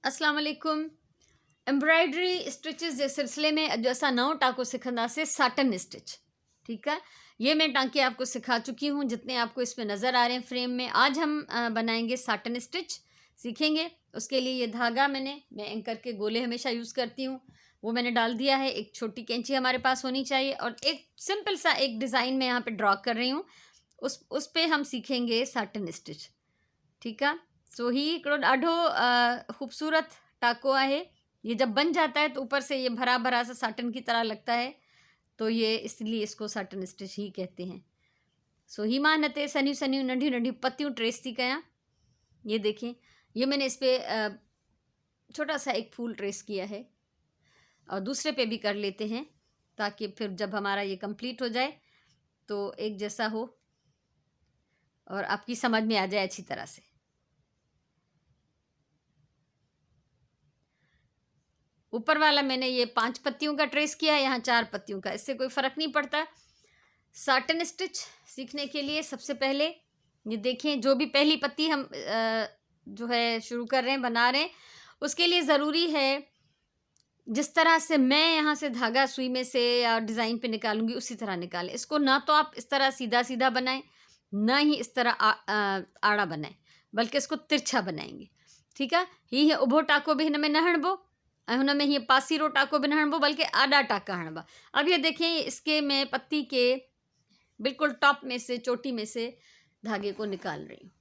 अस्सलाम वालेकुम। Embroidery stitches जे सिलसिले में जो असां नओं टाको सिखंदासीं साटन स्टिच। ठीक है, ये मैं टांके आपको सिखा चुकी हूँ जितने आपको इसमें नज़र आ रहे हैं फ्रेम में। आज हम बनाएंगे साटन स्टिच, सीखेंगे। उसके लिए ये धागा मैं एंकर के गोले हमेशा यूज़ करती हूँ, वो मैंने डाल दिया है। एक छोटी कैंची हमारे पास होनी चाहिए और एक सिंपल सा एक डिज़ाइन मैं यहाँ पे ड्रॉ कर रही हूँ, उस पे हम सीखेंगे साटन स्टिच। ठीक है, सो ही हिकिड़ो ॾाढो ख़ूबसूरत टाको आहे। ये जब बन जाता है तो ऊपर से ये भरा भरा सा साटन की तरह लगता है, तो ये इसलिए इसको साटन स्टिच ही कहते हैं। सो ही मां हिन ते सन्हियूं सन्हियूं नंढियूं नंढियूं पत्तियूं ट्रेस थी कयां। ये देखें, ये मैंने इस पर छोटा सा एक फूल ट्रेस किया है और दूसरे पे भी कर लेते हैं ताकि फिर जब हमारा ये कंप्लीट हो जाए तो एक जैसा हो और आपकी समझ में आ जाए अच्छी तरह से। ऊपर वाला मैंने ये 5 पत्तियों का ट्रेस किया है, यहाँ 4 पत्तियों का, इससे कोई फ़र्क नहीं पड़ता। साटन स्टिच सीखने के लिए सबसे पहले ये देखें, जो भी पहली पत्ती हम जो है शुरू कर रहे हैं, बना रहे हैं, उसके लिए ज़रूरी है जिस तरह से मैं यहाँ से धागा सुई में से या डिज़ाइन पे निकालूंगी उसी तरह निकालें इसको। ना तो आप इस तरह सीधा सीधा बनाएं, ना ही इस तरह आड़ा बनाएं, बल्कि इसको तिरछा बनाएंगे। ठीक है, ही उभो टाको भी हिन में न हणबो ऐं हुन में हीअं पासीरो टाको भी न हणबो, बल्कि आड़ा टाका हणबा। अब ये देखें, इसके मैं पत्ती के बिल्कुल टॉप में से, चोटी में से धागे को निकाल रही हूँ।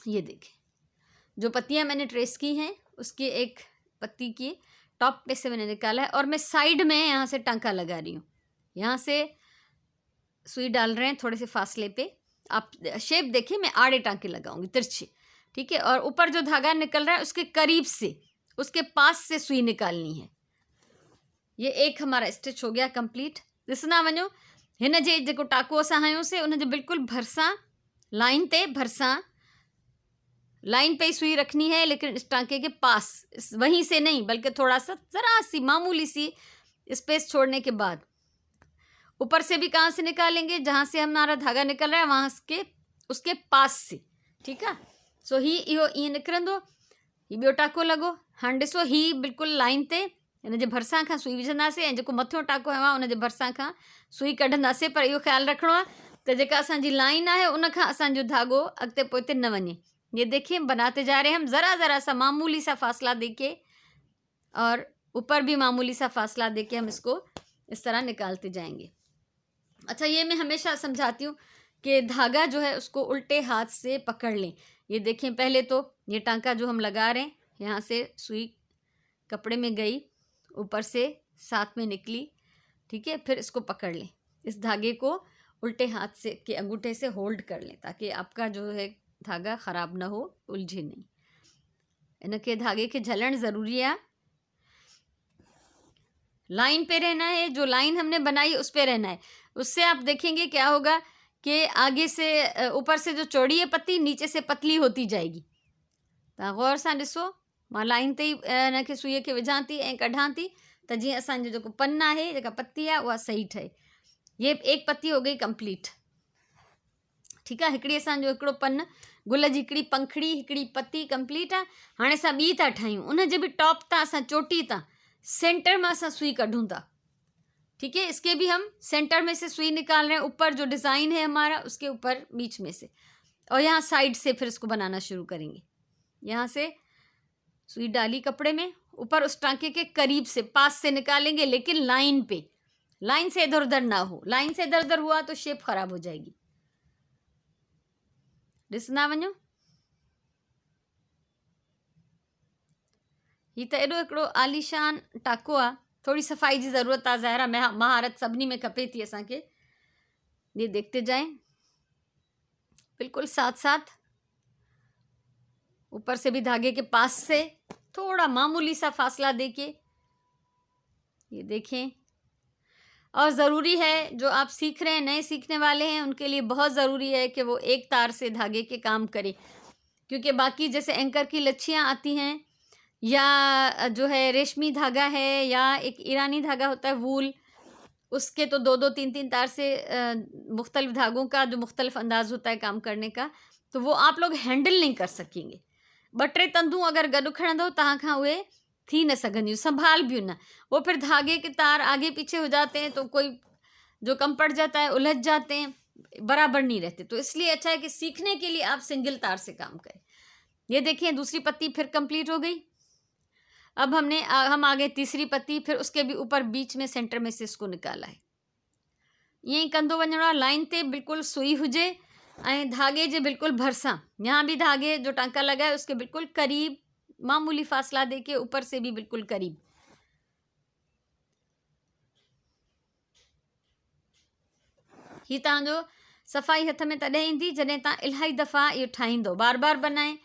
ये देखें, जो पत्तियाँ मैंने ट्रेस की हैं उसकी एक पत्ती की टॉप पे से मैंने निकाला है और मैं साइड में यहाँ से टांका लगा रही हूँ। यहाँ से सुई डाल रहे हैं थोड़े से फासले पे, आप शेप देखिए, मैं आड़े टांके लगाऊंगी तिरछे। ठीक है, और ऊपर जो धागा निकल रहा है उसके करीब से, उसके पास से सुई निकालनी है। ये एक हमारा स्टिच हो गया कंप्लीट। ॾिसंदा वञो, हिन जे जेको टाको असां हयोसीं उन जे बिल्कुलु भरिसां लाइन ते, भरिसां लाइन पे ही सुई रखनी है, लेकिन इस टांके के पास, वहीं से नहीं बल्कि थोड़ा सा ज़रा सी मामूली सी स्पेस छोड़ने के बाद ऊपर से भी कहाँ से निकालेंगे, जहाँ से हमारा धागा निकल रहा है वहाँ के उसके पास से। ठीक है, सो ही इहो ईअं निकिरंदो। ही ॿियो टाको लॻो। हाणे ॾिसो, ही बिल्कुलु लाइन ते हिन जे भरिसां खां सुई विझंदासीं ऐं जेको मथियों टाको हयो आहे उन जे भरिसां खां सुई कढंदासीं। पर इहो ख़्यालु रखिणो आहे त जेका असांजी लाइन आहे उन खां असांजो धागो अॻिते पोइते न वञे। ये देखिए, बनाते जा रहे हैं हम, ज़रा ज़रा सा मामूली सा फासला देके और ऊपर भी मामूली सा फासला देके हम इसको इस तरह निकालते जाएंगे। अच्छा, ये मैं हमेशा समझाती हूँ कि धागा जो है उसको उल्टे हाथ से पकड़ लें। ये देखें, पहले तो ये टांका जो हम लगा रहे हैं, यहाँ से सुई कपड़े में गई, ऊपर से साथ में निकली। ठीक है, फिर इसको पकड़ लें, इस धागे को उल्टे हाथ से के अंगूठे से होल्ड कर लें ताकि आपका जो है धागा ख़राब ना हो, उलझे नहीं। इनके धागे के झलण ज़रूरी है, लाइन पे रहना है, जो लाइन हमने बनाई उस पे रहना है। उससे आप देखेंगे क्या होगा कि आगे से ऊपर से जो चौड़ी है पत्ती, नीचे से पतली होती जाएगी। तव्हां गौर सां ॾिसो, मां लाइन ते ही हिनखे सुईअ खे विझां थी ऐं कढां थी त जीअं असांजो जेको पन आहे, जेका पत्ती आहे उहा सही ठहे। ये एक पत्ती हो गई कंप्लीट। ठीक है, हिकिड़ी असांजो हिकिड़ो पन, गुल जी हिकिड़ी पंखड़ी, हिकिड़ी पत्ती कंप्लीट आहे। हाणे असां ॿी था ठाहियूं, उन जे बि टॉप तां असां चोटी तां सेंटर में असां सुई कढूं था। ठीक है, इसके भी हम सेंटर में से सुई निकाल रहे हैं, ऊपर जो डिज़ाइन है हमारा उसके ऊपर बीच में से, और यहाँ साइड से फिर इसको बनाना शुरू करेंगे। यहाँ से सुई डाली कपड़े में, ऊपर उस टांके के करीब से, पास से निकालेंगे, लेकिन लाइन पे, लाइन से इधर उधर ना हो। लाइन से इधर उधर हुआ तो शेप ख़राब हो जाएगी। ॾिसंदा वञो, ही त एॾो हिकिड़ो आलीशान टाको आहे। थोड़ी सफ़ाई जी ज़रूरत आहे, ज़ाहिर आहे महारत सभिनी में खपे थी असांखे। ये देखते जाएं, बिल्कुल साथ साथ ऊपर से भी धागे के पास से थोड़ा मामूली सा फासला देके, ये देखें। और ज़रूरी है, जो आप सीख रहे हैं, नए सीखने वाले हैं, उनके लिए बहुत ज़रूरी है कि वो एक तार से धागे के काम करें, क्योंकि बाकी जैसे एंकर की लच्छियाँ आती हैं, या जो है रेशमी धागा है, या एक ईरानी धागा होता है वूल, उसके तो 2-2 3-3 तार से मुख्तलिफ धागों का जो मुख्तलिफ अंदाज़ होता है काम करने का, तो वो आप लोग हैंडल नहीं कर सकेंगे। 2-3 तंदूं अगर गॾु खणंदो तव्हां खां उहे थी न सघंदियूं, संभाल भी न। वो फिर धागे के तार आगे पीछे हो जाते हैं तो कोई जो कम पड़ जाता है, उलझ जाते हैं, बराबर नहीं रहते। तो इसलिए अच्छा है कि सीखने के लिए आप सिंगल तार से काम करें। ये देखिए दूसरी पत्ती फिर कंप्लीट हो गई। अब हम आगे तीसरी पत्ती, फिर उसके भी ऊपर बीच में सेंटर में से इसको निकाला है। ईअं ई कंदो वञिणो आहे, लाइन ते बिल्कुलु सुई हुजे ऐं धागे जे बिल्कुलु भरिसां। यहाँ भी धागे जो टांका लगा है उसके बिल्कुल करीब, मामूली फासला देके ऊपर से भी बिल्कुल करीब। ही तव्हांजो सफ़ाई हथ में तॾहिं ईंदी जॾहिं तव्हां इलाही दफ़ा इहो ठाहींदो, बार बार बनाएं।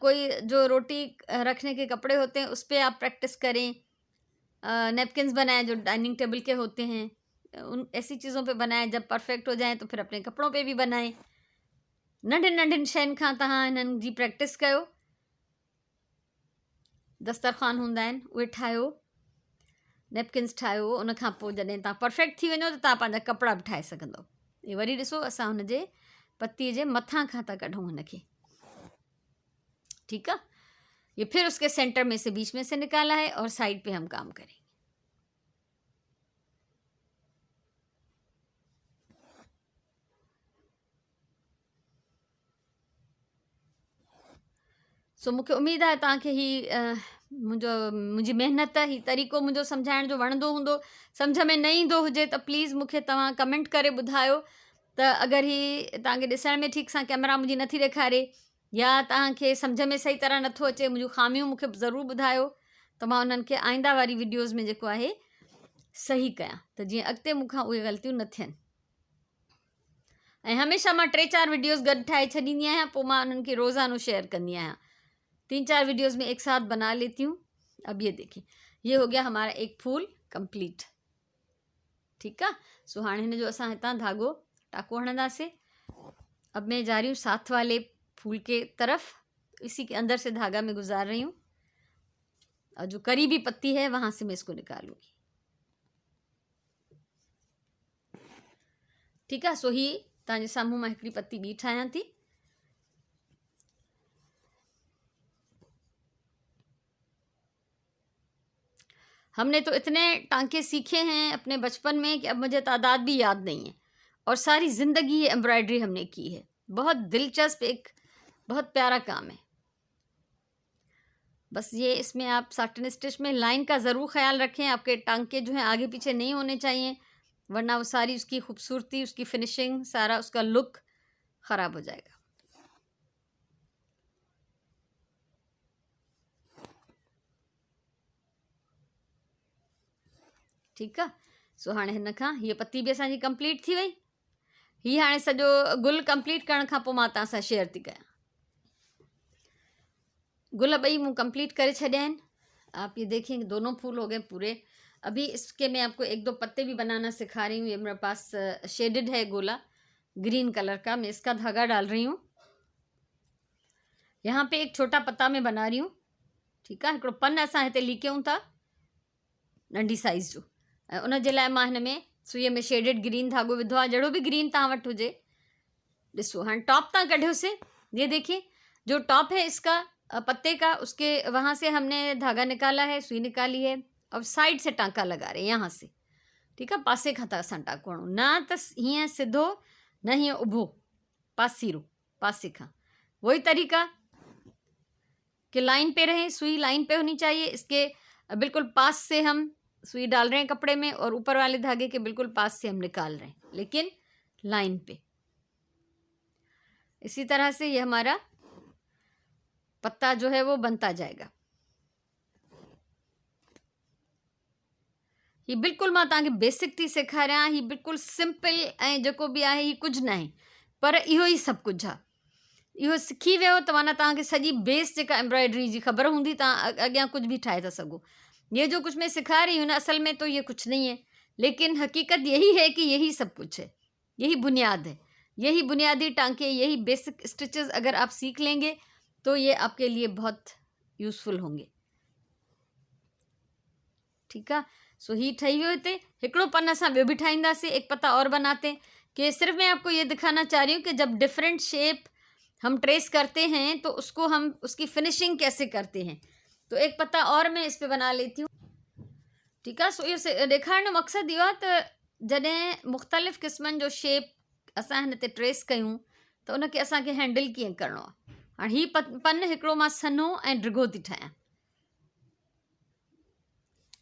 कोई जो रोटी रखने के कपड़े होते हैं उस पर आप प्रैक्टिस करें। नैपकिन्स बनाएं जो डाइनिंग टेबल के होते हैं, उन ऐसी चीज़ों पे बनाएं। जब परफेक्ट हो जाएं तो फिर अपने कपड़ों पे भी बनाएं। नंढिन नंढिन शयुनि खां तव्हां हिननि जी प्रैक्टिस कयो। दस्तरखान हूंदा आहिनि उहे ठाहियो, नैपकिन्स ठाहियो। उन खां पोइ जॾहिं तव्हां परफेक्ट थी वञो त तव्हां पंहिंजा कपिड़ा बि ठाहे सघंदव। ये वरी ॾिसो असां हुनजे पत्तीअ जे मथां खां था कढूं हुनखे, ठीक है। ये फिर उसके सेंटर में से बीच में से निकाला है और साइड पे हम काम करेंगे। सो मूंखे उम्मीद है तव्हांखे ही मुंहिंजी महिनत, ही तरीक़ो मुंहिंजो सम्झाइण जो वणंदो हूंदो। सम्झ में न ईंदो हुजे त प्लीज़ मूंखे तव्हां कमेंट करे ॿुधायो त अगरि ही तव्हांखे ॾिसण में ठीक सां कैमरा मुंहिंजी नथी ॾेखारे या तव्हांखे सम्झ में सही तरह नथो अचे, मुंहिंजूं ख़ामियूं मूंखे ज़रूरु ॿुधायो त मां उन्हनि खे आईंदा वारी वीडियोज़ में जेको आहे सही कयां, त जीअं अॻिते मूंखां उहे ग़लतियूं न थियनि। ऐं हमेशह मां 3-4 वीडियोज़ गॾु ठाहे छॾींदी आहियां, पोइ मां उन्हनि खे रोज़ानो शेयर कंदी आहियां। 3-4 वीडियोज़ में एक साथ बना लेती हूँ। अब ये देखिए, ये हो गया हमारा एक फूल कंप्लीट, ठीक है। सो हाणे हिन जो असां हितां धागो टाको हणंदासीं। अब मैं जा रही हूँ साथ वाले फूल के तरफ, इसी के अंदर से धागा में गुजार रही हूँ और जो करीबी पत्ती है वहाँ से मैं इसको निकालूंगी, ठीक है। सो ही तव्हांजे साम्हूं मां हिकिड़ी पत्ती ॿी ठाहियां थी। हमने तो इतने टांके सीखे हैं अपने बचपन में कि अब मुझे तादाद भी याद नहीं है, और सारी ज़िंदगी ये एम्ब्रॉयडरी हमने की है। बहुत दिलचस्प, एक बहुत प्यारा काम है। बस ये इसमें आप साटन स्टिच में लाइन का ज़रूर ख्याल रखें, आपके टांके जो हैं आगे पीछे नहीं होने चाहिए, वरना वो सारी उसकी खूबसूरती, उसकी फिनिशिंग, सारा उसका लुक ख़राब हो जाएगा। ठीक है। सो हाणे हिन खां हीअ पत्ती भी असांजी कंप्लीट थी वई। ही हाणे सॼो गुल कंप्लीट करण खां पोइ मां तव्हां सां शेयर थी कयां। गुल ॿई मूं कंप्लीट करे छॾिया आहिनि। आप ये देखेंगे दोनों फूल हो गए पूरे। अभी इसके मैं आपको 1-2 पत्ते भी बनाना सिखा रही हूँ। ये मेरे पास शेडेड है गोला, ग्रीन कलर का। मैं इसका धागा डाल रही हूँ। यहाँ पे एक छोटा पत्ता मैं बना रही हूँ, ठीक है। हिकिड़ो पन असां हिते लिकियूं था नंढी साइज़ जो, ऐं उन जे लाइ मां हिन में सुईअ में शेडेड ग्रीन धागो विधो आहे। जहिड़ो भी ग्रीन तव्हां वटि हुजे। ॾिसो हाणे टॉप तां कढियोसीं। ये देखिए जो टॉप है इसका पत्ते का, उसके वहाँ से हमने धागा निकाला है, सुई निकाली है और साइड से टांका लगा रहे हैं यहाँ से, ठीक है। पासे खां था असां टांको हणूं, न त हीअं सिधो न हीअं उभो, पासीरो, पासे खां। वही तरीका कि लाइन पे रहे, सुई लाइन पे होनी चाहिए। इसके बिल्कुल पास से हम सुई डाल रहे हैं कपड़े में और ऊपर वाले धागे के बिल्कुल पास से हम निकाल रहे हैं, लेकिन लाइन पे। इसी तरह से ये हमारा पत्ता जो है वो बनता जाएगा। ये बिल्कुल मां तव्हांखे बेसिक थी सेखारियां। ही बिल्कुल सिंपल ऐं जेको भी आहे ही कुछ न आहे, पर इहो ही सब कुछ आहे। इहो सिखी वियो त माना तव्हांखे सॼी बेस जेका एम्ब्रॉयडरी जी ख़बर हूंदी, तव्हां अॻियां कुछ भी ठाहे था सघो। ये जो कुछ मैं सिखा रही हूँ ना, असल में तो ये कुछ नहीं है, लेकिन हकीकत यही है कि यही सब कुछ है, यही बुनियाद है। यही बुनियादी टांके, यही बेसिक स्टिचेस अगर आप सीख लेंगे तो ये आपके लिए बहुत यूज़फुल होंगे, ठीक है। सो ही ठही वियो। हिते हिकिड़ो पन असां ॿियो भी ठाहींदासीं, एक पत्ता और बनाते हैं। कि सिर्फ मैं आपको ये दिखाना चाह रही हूँ कि जब डिफरेंट शेप हम ट्रेस करते हैं तो उसको हम उसकी फिनिशिंग कैसे करते हैं। तो एक पत्ता और मैं इस पे बना लेती हूँ। ठीकु आहे। सो इहो ॾेखारण जो मक़सदु इहो आहे त जॾहिं मुख़्तलिफ़ क़िस्मनि जो शेप असां हिन ते ट्रेस कयूं त उनखे असांखे हैंडल कीअं करिणो आहे। हाणे हीउ पन हिकिड़ो मां सन्हो ऐं डिघो थी ठाहियां।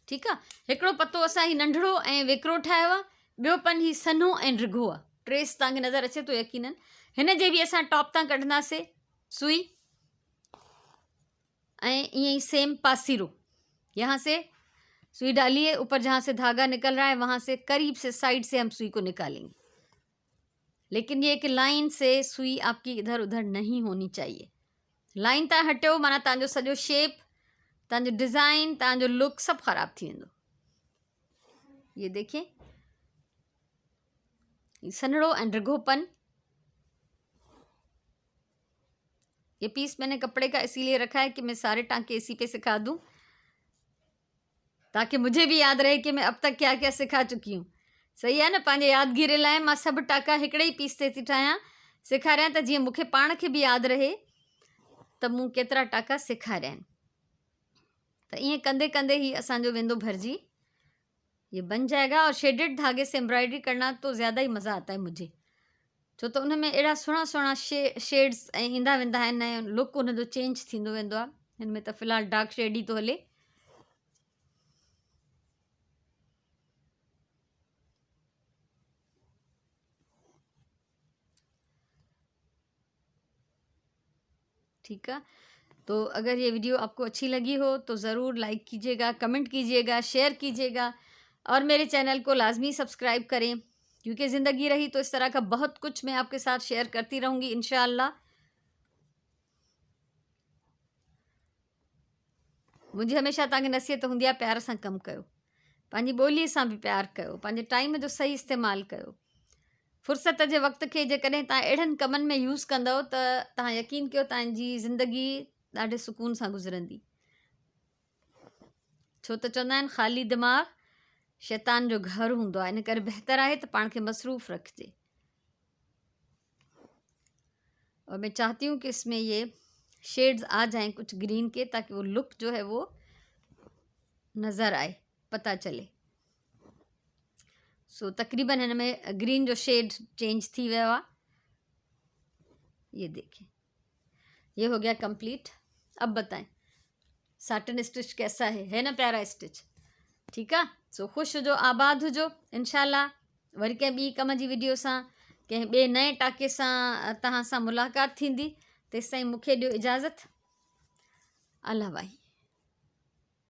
ठीकु आहे। हिकिड़ो पतो असां हीउ नंढिड़ो ऐं वेकिरो ठाहियो आहे, ॿियो पन हीउ सन्हो ऐं डिघो आहे। ट्रेस तव्हांखे नज़र अचे थो यकीनन। हिन जे बि असां टॉप तां कढंदासीं सुई ऐं ईअं ई सेम पासीरो, यहाँ से सुई डालिए, ऊपर जहाँ से धागा निकल रहा है वहाँ से करीब से साइड से हम सुई को निकालेंगे। लेकिन ये कि लाइन से सुई आपकी इधर उधर नहीं होनी चाहिए। लाइन तां हटियो माना तव्हांजो सॼो शेप, तव्हांजो डिज़ाइन, तव्हांजो लुक सभु ख़राबु थी वेंदो। ये देखिए, ये सन्हड़ो ऐं डिघोपन। ये पीस मैंने कपड़े का इसीलिए रखा है कि मैं सारे टाँके इसी पे सिखा दूँ, ताकि मुझे भी याद रहे कि मैं अब तक क्या क्या सिखा चुकी हूँ। सही आहे न। पंहिंजे यादगिरी लाइ मां सभु टाँका हिकिड़े ई पीस ते थी ठाहियां, सेखारियां त जीअं मूंखे पाण खे बि यादि रहे त मूं केतिरा टाँका सेखारिया आहिनि। त ईअं कंदे कंदे ही असांजो वेंदो भरिजी, ये बन जाएगा। और शेडेड धागे से एम्ब्रॉयडरी करना तो ज़्यादा ही मज़ा आता है मुझे, छो त उन में अहिड़ा सुहिणा सुहिणा शेड्स ऐं ईंदा वेंदा आहिनि ऐं लुक उनजो चेंज थींदो वेंदो आहे। हिन में त फ़िलहालु डार्क शेड ई थो हले। ठीक है। तो अगर ये वीडियो आपको अच्छी लगी हो तो ज़रूर लाइक कीजिएगा, कमेंट कीजिएगा, शेयर कीजिएगा और मेरे चैनल को लाजमी सब्सक्राइब करें, क्योंकि ज़िंदगी रही तो इस तरह का बहुत कुछ मैं आपके साथ शेयर करती रहूँगी इंशाअल्लाह। मुझे हमेशा तव्हांखे नसीहत हूंदी आहे प्यार सां कमु कयो, पंहिंजी ॿोलीअ सां बि प्यार कयो, पंहिंजे टाइम जो सही इस्तेमालु कयो। फ़ुर्सत जे वक़्त खे जेकॾहिं तव्हां अहिड़नि कमनि में यूज़ कंदव त तव्हां यकीन कयो तव्हांजी ज़िंदगी ॾाढे सुकून सां गुज़रंदी। छो त चवंदा आहिनि ख़ाली दिमाग़ शैतान जो घर हूंदो आहे। इन करे बहितर आहे त पाण खे मसरूफ़ रखिजे। और मैं चाहती हूँ कि इसमें ये शेड्स आ जाएं कुछ ग्रीन के, ताकि वो लुक जो है वो नज़र आए, पता चले। सो तकरीबन हिन में ग्रीन जो शेड चेंज थी वियो आहे। ये देखिए, ये हो गया कंप्लीट। अब बताएं साटन स्टिच कैसा है ना प्यारा स्टिच। ठीक है। सो ख़ुशि हुजो, आबाद हुजो। इंशाल्लाह वरी कंहिं ॿी कम जी वीडियो सां, कंहिं ॿिए नए टाके सां तव्हां सां मुलाक़ात थींदी। तेसिताईं मूंखे ॾियो इजाज़त। अल्लाह भाई।